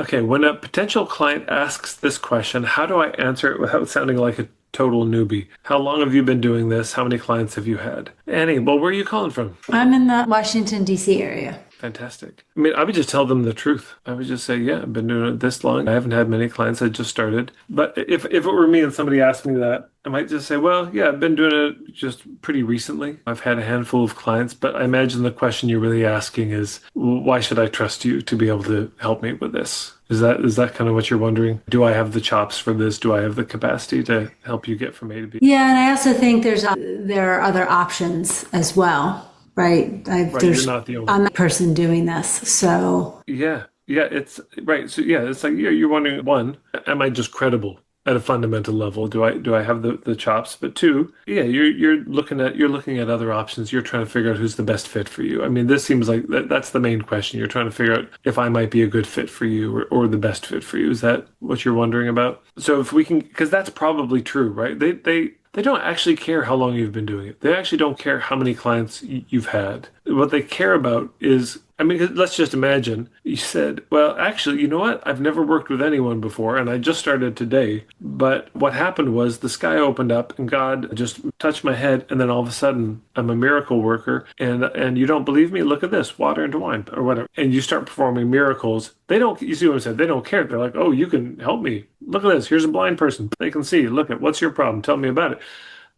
Okay, when a potential client asks this question, how do I answer it without sounding like a total newbie? How long have you been doing this? How many clients have you had? Annie, well, where are you calling from? I'm in the Washington, D.C. area. Fantastic. I mean, I would just tell them the truth. I would just say, yeah, I've been doing it this long. I haven't had many clients. I just started. But if it were me and somebody asked me that, I might just say, well, yeah, I've been doing it just pretty recently. I've had a handful of clients, but I imagine the question you're really asking is, why should I trust you to be able to help me with this? Is that kind of what you're wondering? Do I have the chops for this? Do I have the capacity to help you get from A to B? Yeah, and I also think there are other options as well, right? Right, you're not the only I'm the one. person doing this, so Yeah, yeah, it's right. So yeah, it's like you're wondering, one, am I just credible at a fundamental level? Do I have the chops? But two, yeah, you're looking at other options. You're trying to figure out who's the best fit for you. I mean, this seems like that's the main question. You're trying to figure out if I might be a good fit for you or the best fit for you. Is that what you're wondering about? So if we can, because that's probably true, right? They don't actually care how long you've been doing it. They actually don't care how many clients you've had. What they care about is, I mean, let's just imagine you said, well, actually, you know what? I've never worked with anyone before and I just started today. But what happened was the sky opened up and God just touched my head. And then all of a sudden, I'm a miracle worker. And you don't believe me? Look at this, water into wine or whatever. And you start performing miracles. They don't, you see what I said? They don't care. They're like, oh, you can help me. Look at this. Here's a blind person. They can see. Look at what's your problem? Tell me about it.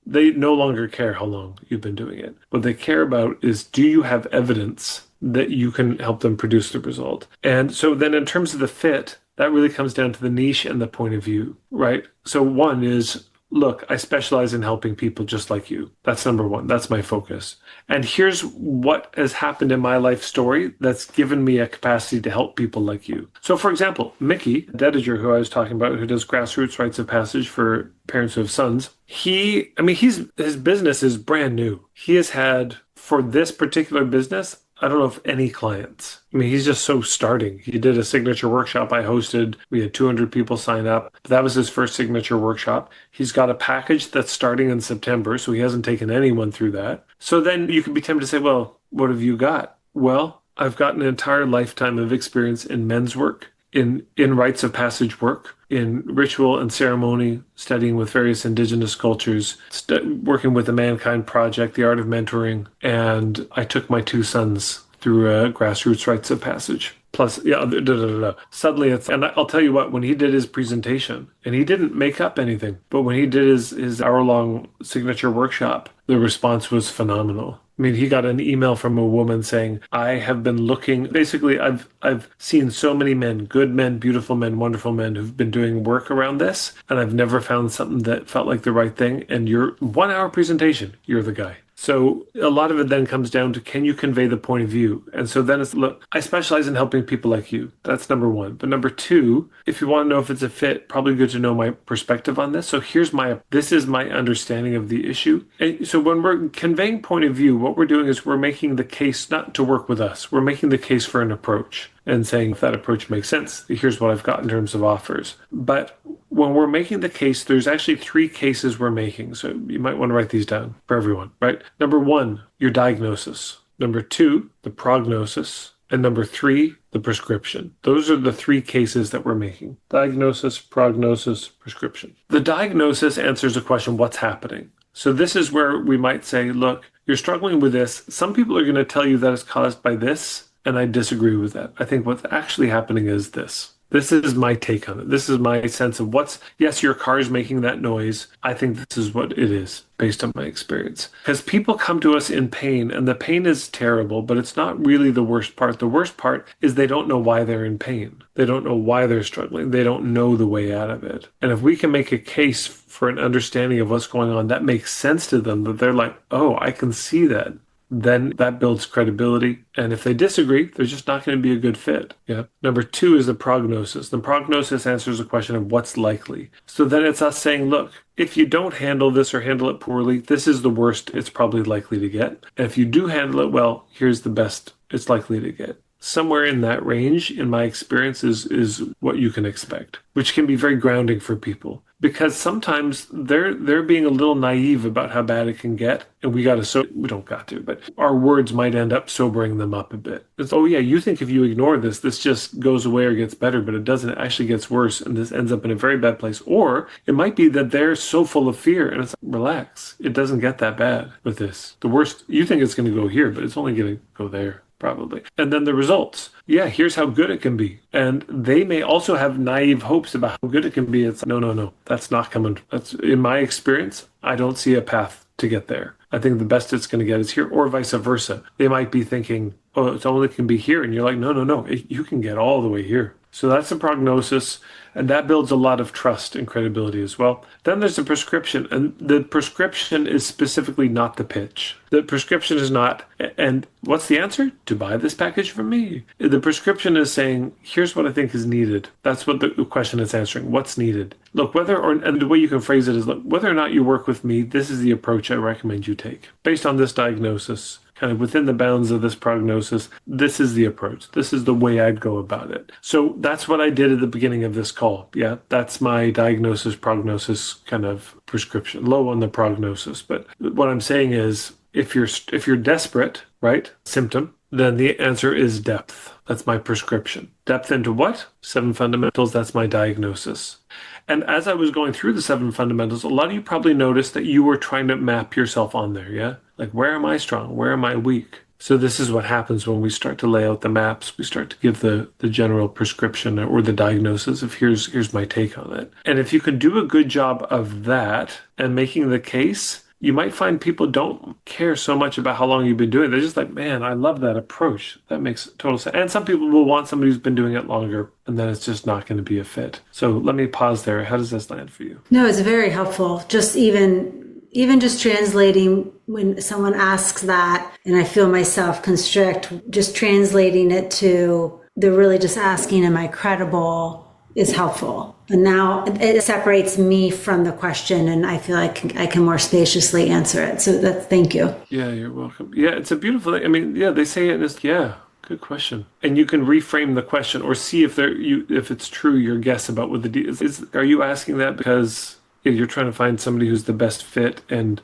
They no longer care how long you've been doing it. What they care about is, do you have evidence that you can help them produce the result? And so then in terms of the fit, that really comes down to the niche and the point of view, right? So one is, look, I specialize in helping people just like you. That's number one. That's my focus. And here's what has happened in my life story that's given me a capacity to help people like you. So, for example, Mickey, the editor who I was talking about, who does grassroots rites of passage for parents who have sons, his business is brand new. He has had, for this particular business, I don't know if any clients. I mean, he's just so starting. He did a signature workshop I hosted. We had 200 people sign up. That was his first signature workshop. He's got a package that's starting in September, so he hasn't taken anyone through that. So then you could be tempted to say, well, what have you got? Well, I've got an entire lifetime of experience in men's work, in rites of passage work, in ritual and ceremony, studying with various indigenous cultures, working with the Mankind Project, the art of mentoring, and I took my two sons through a grassroots rites of passage. Plus, yeah, suddenly and I'll tell you what, when he did his presentation, and he didn't make up anything, but when he did his hour-long signature workshop, the response was phenomenal. I mean, he got an email from a woman saying, I have been looking, basically, I've seen so many men, good men, beautiful men, wonderful men who've been doing work around this, and I've never found something that felt like the right thing. And your 1 hour presentation, you're the guy. So a lot of it then comes down to, can you convey the point of view? And so then it's, look, I specialize in helping people like you. That's number one. But number two, if you want to know if it's a fit, probably good to know my perspective on this. So this is my understanding of the issue. And so when we're conveying point of view, what we're doing is we're making the case not to work with us. We're making the case for an approach and saying, if that approach makes sense, here's what I've got in terms of offers. But when we're making the case, there's actually three cases we're making. So you might want to write these down for everyone, right? Number one, your diagnosis. Number two, the prognosis. And number three, the prescription. Those are the three cases that we're making: diagnosis, prognosis, prescription. The diagnosis answers the question, what's happening? So this is where we might say, look, you're struggling with this. Some people are going to tell you that it's caused by this, and I disagree with that. I think what's actually happening is this. This is my take on it. This is my sense of yes, your car is making that noise. I think this is what it is based on my experience. Because people come to us in pain, and the pain is terrible, but it's not really the worst part. The worst part is they don't know why they're in pain. They don't know why they're struggling. They don't know the way out of it. And if we can make a case for an understanding of what's going on that makes sense to them, that they're like, oh, I can see that, then that builds credibility. And if they disagree, they're just not going to be a good fit. Yeah. Number two is the prognosis. The prognosis answers the question of what's likely. So then it's us saying, look, if you don't handle this or handle it poorly, this is the worst it's probably likely to get. And if you do handle it well, here's the best it's likely to get. Somewhere in that range, in my experience, is what you can expect, which can be very grounding for people. because sometimes they're being a little naive about how bad it can get, and we don't got to, but our words might end up sobering them up a bit. It's, oh yeah, you think if you ignore this just goes away or gets better, but it doesn't. It actually gets worse, and this ends up in a very bad place. Or it might be that they're so full of fear, and it's like, relax. It doesn't get that bad with this. The worst, you think it's going to go here, but it's only going to go there. Probably. And then the results. Yeah, here's how good it can be. And they may also have naive hopes about how good it can be. It's no, no, no. That's not coming. That's in my experience, I don't see a path to get there. I think the best it's going to get is here, or vice versa. They might be thinking, oh, it only can be here. And you're like, no, no, no. You can get all the way here. So that's a prognosis, and that builds a lot of trust and credibility as well. Then there's a prescription, and the prescription is specifically not the pitch. The prescription is not, and what's the answer? To buy this package from me. The prescription is saying, here's what I think is needed. That's what the question is answering. What's needed? Look, and the way you can phrase it is, look, whether or not you work with me, this is the approach I recommend you take. Based on this diagnosis, kind of within the bounds of this prognosis, this is the approach. This is the way I'd go about it. So that's what I did at the beginning of this call. Yeah, that's my diagnosis, prognosis kind of prescription. Low on the prognosis. But what I'm saying is, if you're desperate, right, symptom, then the answer is depth. That's my prescription. Depth into what? 7 fundamentals. That's my diagnosis. And as I was going through the 7 fundamentals, a lot of you probably noticed that you were trying to map yourself on there, yeah? Like, where am I strong? Where am I weak? So this is what happens when we start to lay out the maps. We start to give the general prescription or the diagnosis of here's my take on it. And if you can do a good job of that and making the case, you might find people don't care so much about how long you've been doing it. They're just like, man, I love that approach. That makes total sense. And some people will want somebody who's been doing it longer, and then it's just not going to be a fit. So let me pause there. How does this land for you? No, it's very helpful. Just even just translating when someone asks that and I feel myself constrict, just translating it to they're really just asking, am I credible, is helpful. And now it separates me from the question, and I feel like I can more spaciously answer it. So thank you. Yeah, you're welcome. Yeah, it's a beautiful thing. I mean, yeah, they say it is, yeah, good question. And you can reframe the question or see if if it's true, your guess about what the deal is. Are you asking that because you're trying to find somebody who's the best fit, and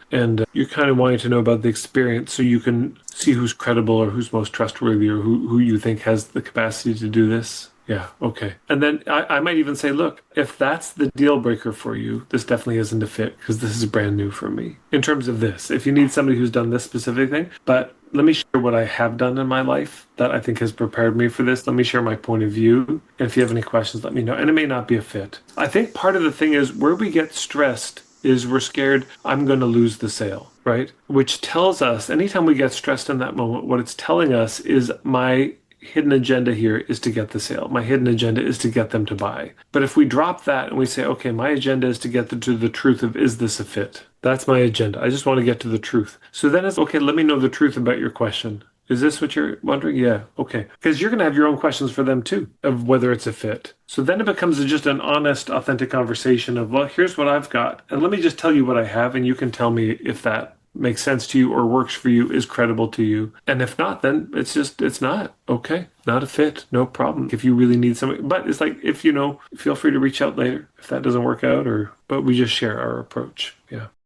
you're kind of wanting to know about the experience so you can see who's credible or who's most trustworthy or who you think has the capacity to do this? Yeah, okay. And then I might even say, look, if that's the deal breaker for you, this definitely isn't a fit because this is brand new for me. In terms of this, if you need somebody who's done this specific thing, but let me share what I have done in my life that I think has prepared me for this. Let me share my point of view. And if you have any questions, let me know. And it may not be a fit. I think part of the thing is where we get stressed is we're scared I'm going to lose the sale, right? Which tells us anytime we get stressed in that moment, what it's telling us is my hidden agenda here is to get the sale. My hidden agenda is to get them to buy. But if we drop that and we say, okay, my agenda is to get to the truth of, is this a fit? That's my agenda. I just want to get to the truth. So then it's, okay, let me know the truth about your question. Is this what you're wondering? Yeah, okay. Because you're going to have your own questions for them too, of whether it's a fit. So then it becomes just an honest, authentic conversation of, well, here's what I've got. And let me just tell you what I have, and you can tell me if that makes sense to you or works for you, is credible to you. And if not, then it's not. Okay, not a fit, no problem. If you really need somebody, but it's like, if feel free to reach out later if that doesn't work out, but we just share our approach. Yeah.